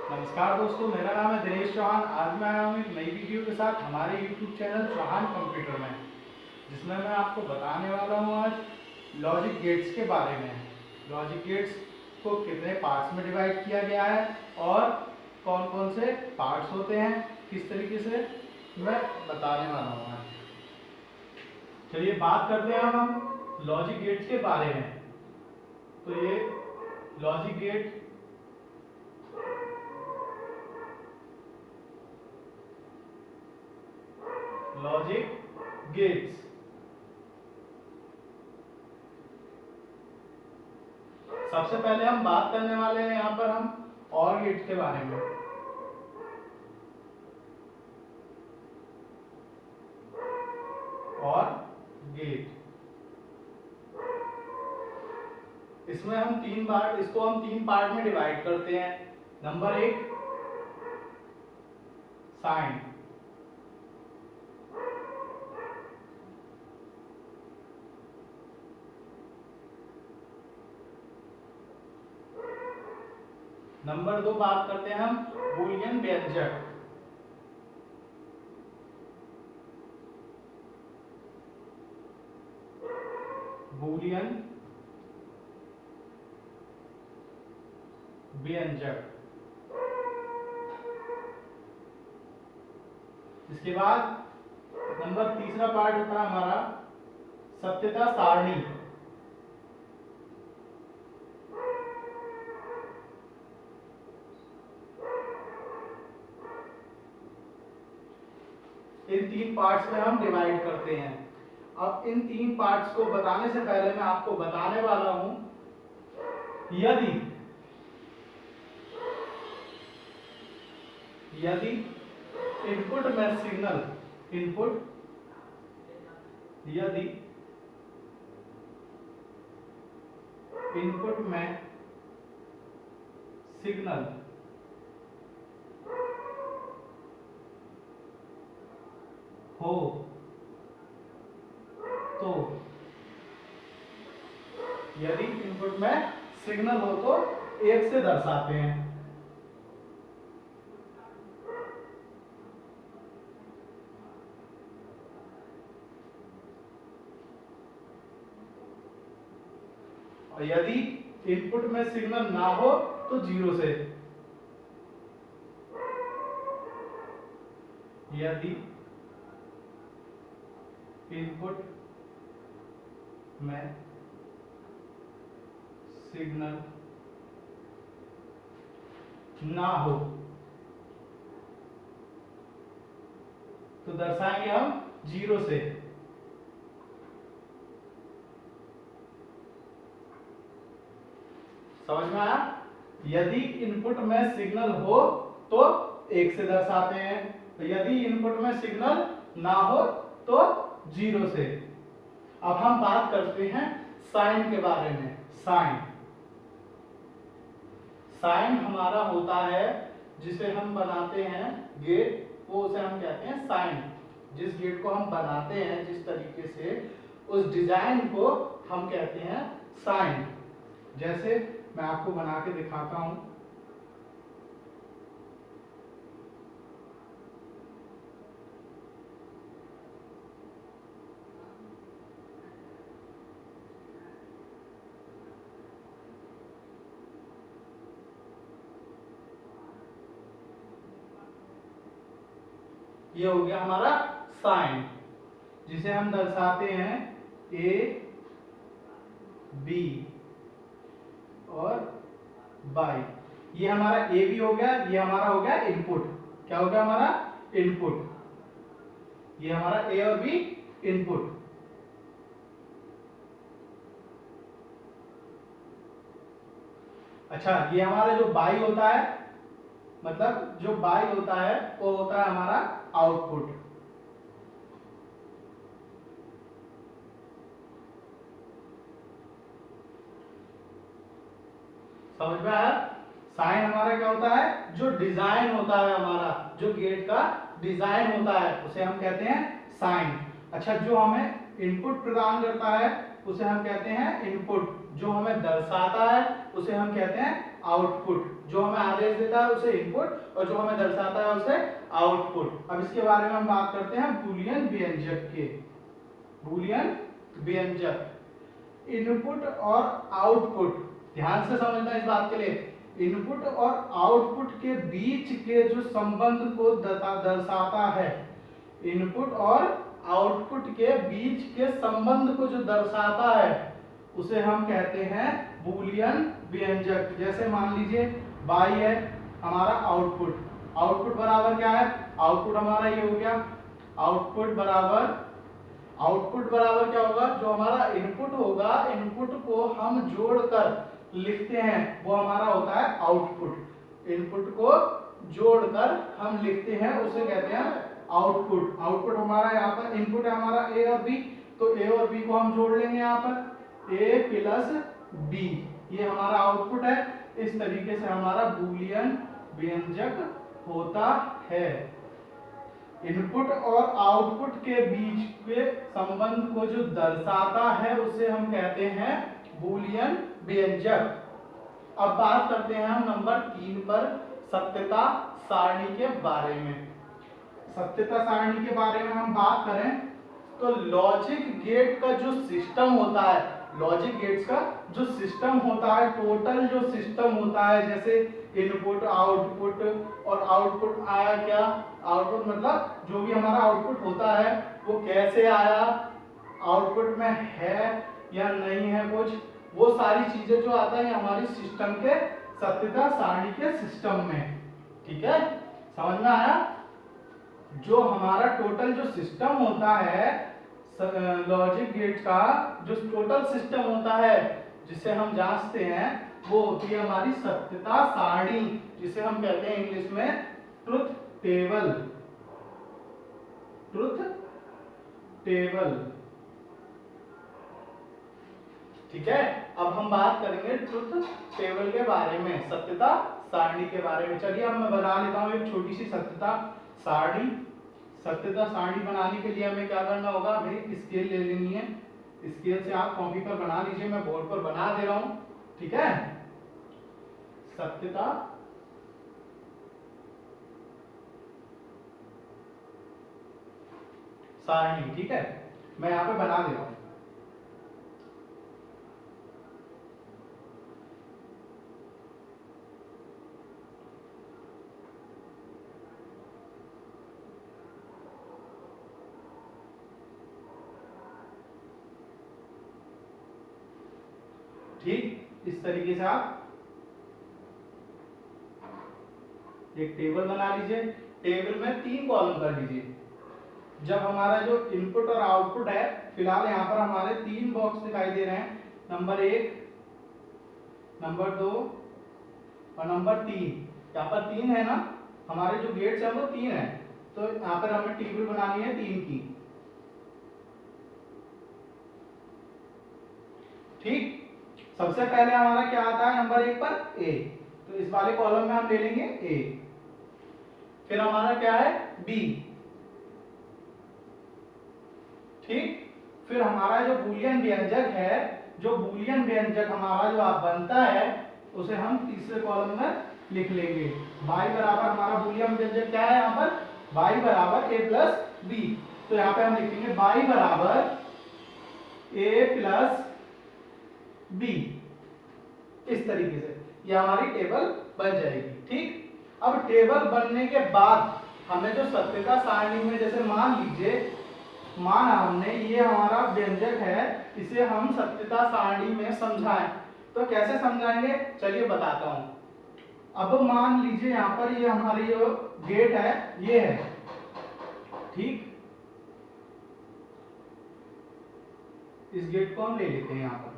नमस्कार दोस्तों, मेरा नाम है दिनेश चौहान। आज मैं आया हूँ एक नई वीडियो के साथ हमारे YouTube चैनल चौहान कंप्यूटर में, जिसमें मैं आपको बताने वाला हूँ आज लॉजिक गेट्स के बारे में। लॉजिक गेट्स को कितने पार्ट्स में डिवाइड किया गया है और कौन कौन से पार्ट्स होते हैं, किस तरीके से मैं बताने वाला हूँ आज। चलिए बात करते हैं हम लॉजिक गेट्स के बारे में। तो ये लॉजिक गेट लॉजिक गेट्स सबसे पहले हम बात करने वाले हैं यहाँ पर हम और गेट्स के बारे में। और गेट इसमें हम इसको हम तीन पार्ट में डिवाइड करते हैं। नंबर एक, साइन। नंबर दो बात करते हैं हम बूलियन व्यंजक। बूलियन व्यंजक। इसके बाद नंबर तीसरा पार्ट होता है हमारा सत्यता सारणी। इन तीन पार्ट्स में हम डिवाइड करते हैं। अब इन तीन पार्ट्स को बताने से पहले मैं आपको बताने वाला हूं, यदि इनपुट में सिग्नल यदि इनपुट में सिग्नल हो तो यदि इनपुट में सिग्नल हो तो एक से दर्शाते हैं। और यदि इनपुट में सिग्नल ना हो तो जीरो से। यदि इनपुट में सिग्नल ना हो तो दर्शाएंगे हम जीरो से। समझ में आया? यदि इनपुट में सिग्नल हो तो एक से दर्शाते हैं, तो यदि इनपुट में सिग्नल ना हो तो जीरो से। अब हम बात करते हैं साइन के बारे में। साइन हमारा होता है जिसे हम बनाते हैं गेट, वो उसे हम कहते हैं साइन। जिस गेट को हम बनाते हैं जिस तरीके से, उस डिजाइन को हम कहते हैं साइन। जैसे मैं आपको बना के दिखाता हूं। ये हो गया हमारा साइन, जिसे हम दर्शाते हैं ए बी और बाई। ये हमारा ए बी हो गया, ये हमारा हो गया इनपुट। क्या हो गया हमारा? इनपुट। ये हमारा ए और बी इनपुट। अच्छा, ये हमारा जो बाई होता है, मतलब जो बाई होता है वो होता है हमारा आउटपुट। समझ में आया? साइन हमारा क्या होता है? जो डिजाइन होता है हमारा, जो गेट का डिजाइन होता है उसे हम कहते हैं साइन। अच्छा, जो हमें इनपुट प्रदान करता है उसे हम कहते हैं इनपुट। जो हमें दर्शाता है उसे हम कहते हैं आउटपुट। जो हमें आदेश देता है उसे इनपुट और जो हमें दर्शाता है उसे आउटपुट। अब इसके बारे में हम बात करते हैं बूलियन व्यंजक के। बूलियन व्यंजक, इनपुट और आउटपुट, ध्यान से समझना इस बात के लिए। इनपुट और आउटपुट के बीच के जो संबंध को दर्शाता है, इनपुट और आउटपुट के बीच के संबंध को जो दर्शाता है उसे हम कहते हैं बूलियन व्यंजक। जैसे मान लीजिए y है हमारा आउटपुट, आउटपुट बराबर क्या है, आउटपुट हमारा ये हो गया, आउटपुट बराबर क्या होगा, जो हमारा इनपुट होगा, इनपुट को हम जोड़कर लिखते हैं वो हमारा होता है आउटपुट। इनपुट को जोड़कर हम लिखते हैं उसे कहते हैं आउटपुट। आउटपुट हमारा यहाँ पर, इनपुट है हमारा ए और बी, तो ए और बी को हम जोड़ लेंगे यहाँ पर, ए प्लस बी, ये हमारा आउटपुट है। इस तरीके से हमारा बूलियन व्यंजक होता है। इनपुट और आउटपुट के बीच के संबंध को जो दर्शाता है उसे हम कहते हैं बूलियन व्यंजक। अब बात करते हैं हम नंबर 3 पर, सत्यता सारणी के बारे में। सत्यता सारणी के बारे में हम बात करें तो लॉजिक गेट का जो सिस्टम होता है, लॉजिक गेट्स का जो सिस्टम होता है, टोटल जो सिस्टम होता है, जैसे इनपुट आउटपुट, और आउटपुट आया क्या, आउटपुट मतलब जो भी हमारा आउटपुट होता है वो कैसे आया, आउटपुट में है या नहीं है कुछ, वो सारी चीजें जो आता है हमारी सिस्टम के सत्यता सारणी के सिस्टम में। ठीक है, समझ में आया। जो हमारा टोटल जो सिस्टम होता है लॉजिक गेट का, जो टोटल सिस्टम होता है जिसे हम जांचते हैं वो होती है हमारी सत्यता सारणी, जिसे हम कहते हैं इंग्लिश में ट्रुथ टेबल। ट्रुथ टेबल, ठीक है। अब हम बात करेंगे ट्रुथ टेबल के बारे में, सत्यता सारणी के बारे में। चलिए अब मैं बना लेता हूं एक छोटी सी सत्यता सारणी। सत्यता सारणी बनाने के लिए हमें क्या करना होगा, हमें स्केल ले लेनी है। स्केल से आप कॉपी पर बना लीजिए, मैं बोर्ड पर बना दे रहा हूं। ठीक है, सत्यता सारणी, ठीक है, मैं यहां पे बना दे रहा हूं। ठीक, इस तरीके से आप एक टेबल बना लीजिए। टेबल में 3 कॉलम कर लीजिए। जब हमारा जो इनपुट और आउटपुट है, फिलहाल यहाँ पर हमारे 3 बॉक्स दिखाई दे रहे हैं, नंबर 1, नंबर 2 और नंबर 3। यहाँ पर 3 है ना, हमारे जो गेट्स है वो 3 है, तो यहाँ पर हमें टेबल बनानी है 3 की। ठीक, सबसे पहले हमारा क्या आता है नंबर 1 पर ए, तो इस वाले कॉलम में हम ले लेंगे ए। फिर हमारा क्या है बी। ठीक, फिर हमारा जो बूलियन व्यंजक है, जो बूलियन व्यंजक हमारा जो आप बनता है उसे हम तीसरे कॉलम में लिख लेंगे। y बराबर हमारा बूलियन व्यंजक क्या है यहाँ पर, y बराबर a प्लस बी। तो यहाँ पे हम लिखेंगे y बराबर a प्लस बी। इस तरीके से ये हमारी टेबल बन जाएगी। ठीक, अब टेबल बनने के बाद हमें जो सत्यता सारणी में, जैसे मान लीजिए, माना हमने ये हमारा व्यंजक है, इसे हम सत्यता सारणी में समझाएं, तो कैसे समझाएंगे चलिए बताता हूं। अब मान लीजिए यहाँ पर ये हमारी जो गेट है ये है, ठीक, इस गेट को हम ले लेते हैं यहाँ पर।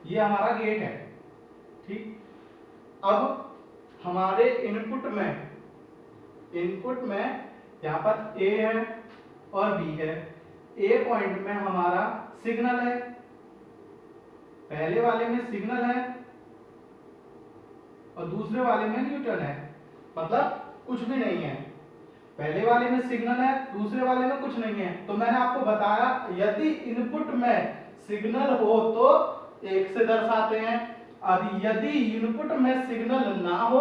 ये हमारा गेट है। ठीक, अब हमारे इनपुट में यहाँ पर ए है और बी है। ए पॉइंट में हमारा सिग्नल है, पहले वाले में सिग्नल है और दूसरे वाले में न्यूटन है, मतलब कुछ भी नहीं है। पहले वाले में सिग्नल है, दूसरे वाले में कुछ नहीं है। तो मैंने आपको बताया यदि इनपुट में सिग्नल हो तो 1 से दर्शाते हैं, और यदि इनपुट में सिग्नल ना हो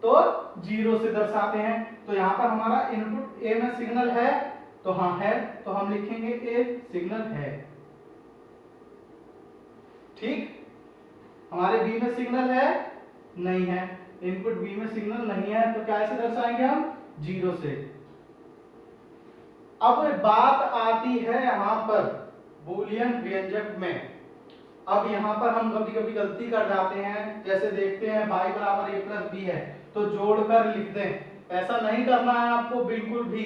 तो 0 से दर्शाते हैं। तो यहाँ पर हमारा इनपुट ए में सिग्नल है तो हाँ है, तो हम लिखेंगे ए सिग्नल है। ठीक, हमारे बी में सिग्नल है नहीं है, इनपुट बी में सिग्नल नहीं है, तो कैसे दर्शाएंगे हम? 0 से। अब बात आती है यहाँ पर बूलियन व्यंजक में। अब यहाँ पर हम कभी कभी गलती कर जाते हैं, जैसे देखते हैं y बराबर a प्लस बी है तो जोड़कर लिख दें। ऐसा नहीं करना है आपको बिल्कुल भी।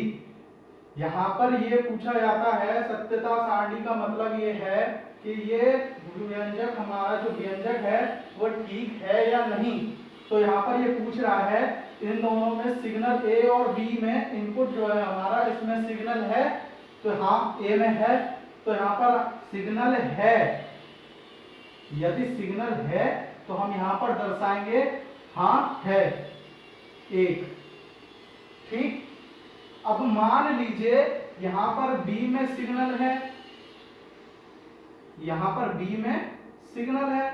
यहाँ पर ये पूछा जाता है, सत्यता सारणी का मतलब ये है कि ये व्यंजक, हमारा जो व्यंजक है वो ठीक है या नहीं। तो यहाँ पर ये पूछ रहा है इन दोनों में सिग्नल ए और बी में इनपुट जो है हमारा, इसमें सिग्नल है तो हाँ ए में है, तो यहाँ पर सिग्नल है। यदि सिग्नल है तो हम यहाँ पर दर्शाएंगे हाँ है 1। ठीक, अब मान लीजिए यहाँ पर बी में सिग्नल है, यहाँ पर बी में सिग्नल है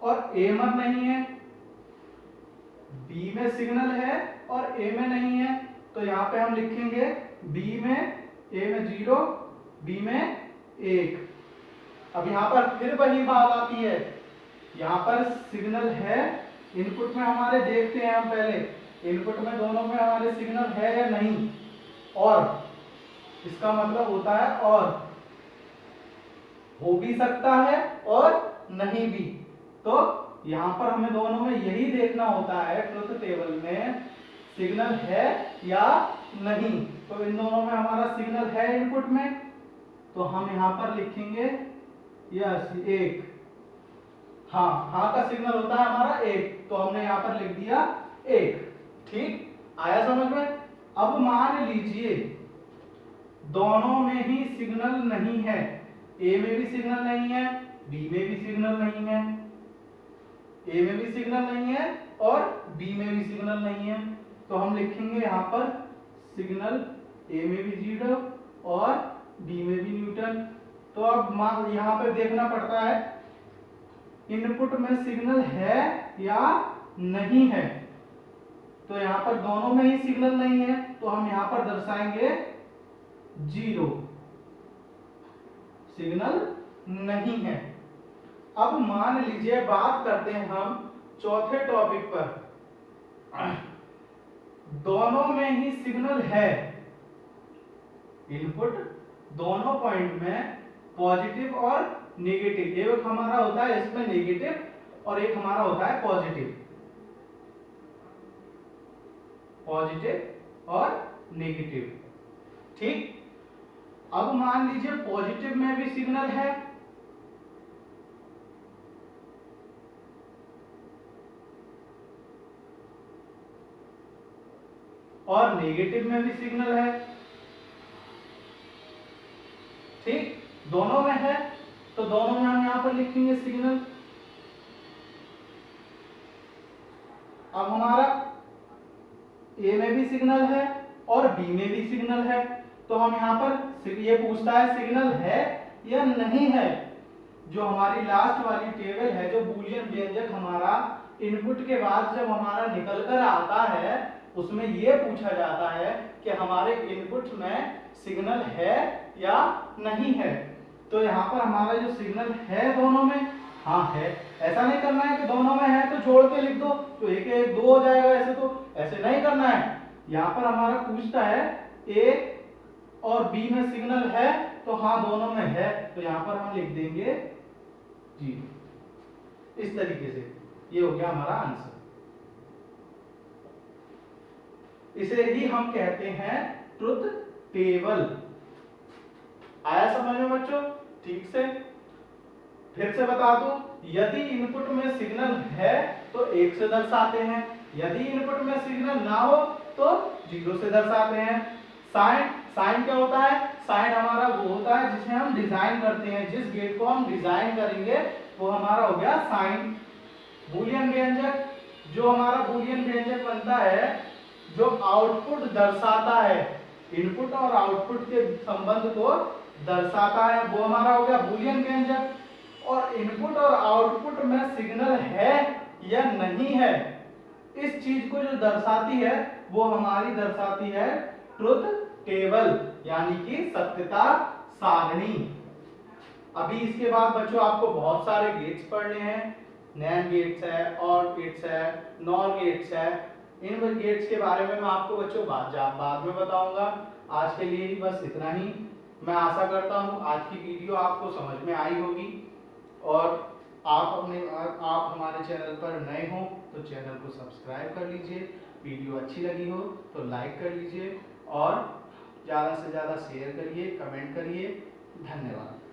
और ए में नहीं है। बी में सिग्नल है और ए में नहीं है, तो यहाँ पे हम लिखेंगे बी में, ए में 0, बी में 1। अब यहाँ पर फिर वही बात आती है, यहाँ पर सिग्नल है, इनपुट में हमारे देखते हैं हम पहले, इनपुट में दोनों में हमारे सिग्नल है या नहीं, और इसका मतलब होता है और हो भी सकता है और नहीं भी। तो यहाँ पर हमें दोनों में यही देखना होता है ट्रुथ टेबल में सिग्नल है या नहीं। तो इन दोनों में हमारा सिग्नल है इनपुट में, तो हम यहाँ पर लिखेंगे यस 1। हाँ, हाँ का सिग्नल होता है हमारा 1, तो हमने यहाँ पर लिख दिया 1। ठीक, आया समझ में? अब मान लीजिए दोनों में ही सिग्नल नहीं है, ए में भी सिग्नल नहीं है, बी में भी सिग्नल नहीं है, ए में भी सिग्नल नहीं है और बी में भी सिग्नल नहीं है, तो हम लिखेंगे यहाँ पर सिग्नल ए में भी 0 और बी में भी न्यूटन। तो अब यहाँ पर देखना पड़ता है इनपुट में सिग्नल है या नहीं है। तो यहाँ पर दोनों में ही सिग्नल नहीं है, तो हम यहाँ पर दर्शाएंगे 0, सिग्नल नहीं है। अब मान लीजिए बात करते हैं हम चौथे टॉपिक पर, दोनों में ही सिग्नल है, इनपुट दोनों पॉइंट में पॉजिटिव और नेगेटिव, एक हमारा होता है इसमें नेगेटिव और एक हमारा होता है पॉजिटिव, पॉजिटिव और नेगेटिव। ठीक, अब मान लीजिए पॉजिटिव में भी सिग्नल है और नेगेटिव में भी सिग्नल है। ठीक, दोनों में है, तो दोनों में हम यहां पर लिखेंगे सिग्नल। अब हमारा ए में भी सिग्नल है और बी में भी सिग्नल है, तो हम यहाँ पर ये पूछता है सिग्नल है या नहीं है। जो हमारी लास्ट वाली टेबल है, जो बूलियन व्यंजक हमारा इनपुट के बाद जब हमारा निकल कर आता है, उसमें ये पूछा जाता है कि हमारे इनपुट में सिग्नल है या नहीं है। तो यहाँ पर हमारा जो सिग्नल है दोनों में, हाँ है। ऐसा नहीं करना है कि दोनों में है तो जोड़ के लिख दो तो एक एक 2 हो जाएगा, ऐसे नहीं करना है। यहाँ पर हमारा पूछता है ए और बी में सिग्नल है, तो हाँ दोनों में है, तो यहाँ पर हम लिख देंगे 0। इस तरीके से ये हो गया हमारा आंसर। इसे ही हम कहते हैं ट्रुथ टेबल। आया समझ में बच्चों? ठीक से फिर से बता दूं, यदि इनपुट में सिग्नल है तो 1 से दर्शाते हैं, यदि इनपुट में सिग्नल ना हो तो 0 से दर्शाते हैं। साइन क्या होता है? साइन हमारा वो होता है जिसे हम डिजाइन करते हैं, जिस गेट को हम डिजाइन करेंगे वो हमारा हो गया साइन। बूलियन व्यंजक, जो हमारा बूलियन व्यंजक बनता है जो आउटपुट दर्शाता है, इनपुट और आउटपुट के संबंध को दर्शाता है, वो हमारा हो गया बूलियन व्यंजक। और इनपुट और आउटपुट में सिग्नल है या नहीं है, इस चीज को जो दर्शाती है वो हमारी दर्शाती है ट्रुथ टेबल, यानी कि सत्यता सारणी। अभी इसके बाद बच्चों आपको बहुत सारे गेट्स पढ़ने हैं। नैंड गेट्स है, और गेट्स है, नॉर गेट्स है। इन गेट्स के बारे में मैं आपको बच्चों बाद में बताऊंगा। आज के लिए ही बस इतना ही। मैं आशा करता हूं आज की वीडियो आपको समझ में आई होगी, और आप हमारे चैनल पर नए हो तो चैनल को सब्सक्राइब कर लीजिए। वीडियो अच्छी लगी हो तो लाइक कर लीजिए, और ज़्यादा से ज़्यादा शेयर करिए, कमेंट करिए। धन्यवाद।